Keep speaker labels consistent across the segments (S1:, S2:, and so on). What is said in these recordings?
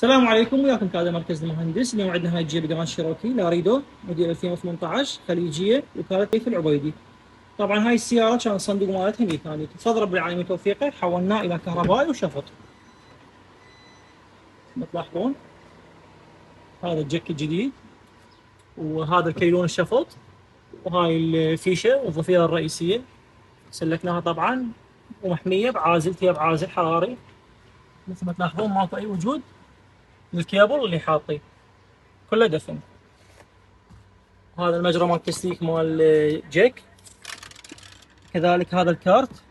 S1: السلام عليكم، وياكم كذا مركز المهندس. اليوم عندنا هاي الجيب جراند شيروكي لاريدو موديل 2018 خليجيه وكاله كيف العبيدي. طبعا هاي السياره كان الصندوق مالتها ميكانيكي، صدر رب العالمين توفيقه حولناه الى كهربائي وشفط. مثل تلاحظون هذا الجك الجديد، وهذا الكيلون الشفط، وهاي الفيشه والضفيره الرئيسيه سلكناها طبعا، ومحميه بعازل، فيها بعازل حراري. مثل ما تلاحظون ماكو اي وجود للكيبل اللي حاطيه، كله دفن. هذا المجرى مال التسليك مال جيك. كذلك هذا الكارت،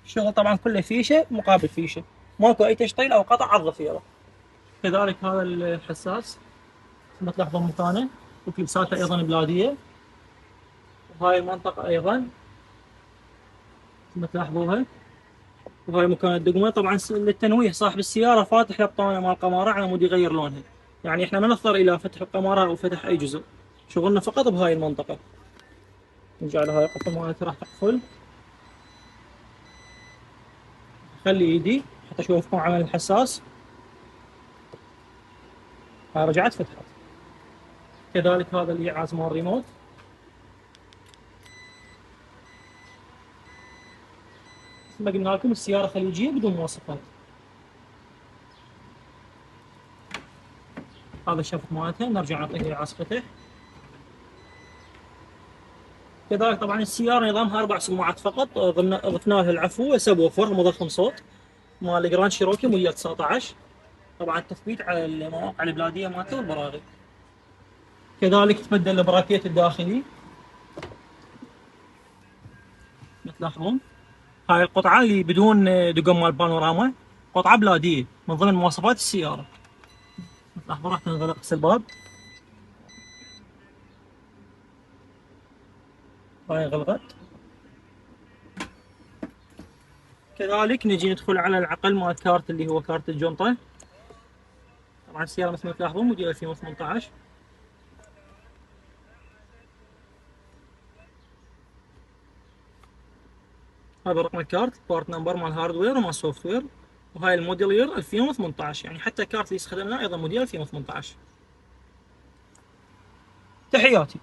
S1: الشغل طبعا كله فيشه مقابل فيشه، ماكو اي تشطيل او قطع على الضفيره. كذلك هذا الحساس مثل ما تلاحظون مكانه، وكلبساته ايضا بلاديه. وهاي المنطقه ايضا مثل ما تلاحظوها. وهاي مكان الدقمه. طبعا للتنويه صاحب السياره فاتح البطانه مال القماره على مود يغير لونها، يعني احنا ما نضطر الى فتح القماره او فتح اي جزء، شغلنا فقط بهاي المنطقه. نرجع لهاي القفل مالتها راح تقفل. خلي ايدي حتى اشوفكم عمل الحساس. هاي رجعت فتحت. كذلك هذا اللي يعاز مال الريموت. مثل ما قلنا لكم السيارة خليجية بدون مواصفات. هذا الشفط مالتها، نرجع نعطيها إعاز فتح. كذلك طبعا السيارة نظامها 4 سماعات فقط، ضفنا لها العفو سب ووفر مضخم صوت مال جراند شيروكي موديل 19. طبعا تثبيت على المواقع البلادية مالته والبراغي. كذلك تبدل البراكيت الداخلي مثل تلاحظون. هاي القطعة اللي بدون دقم مال بانوراما، قطعة بلادية من ضمن مواصفات السيارة. لحظة راح تنغلق الباب. هاي غلقت. كذلك نجي ندخل على العقل مال كارت اللي هو كارت الجنطة. طبعا السيارة مثل ما تلاحظون موديل 2018. هذا رقم الكارت، بارت نمبر مال هاردوير ومال سوفت وير. وهاي الموديل يير 2018، يعني حتى الكارت اللي استخدمناه ايضا موديل 2018. تحياتي.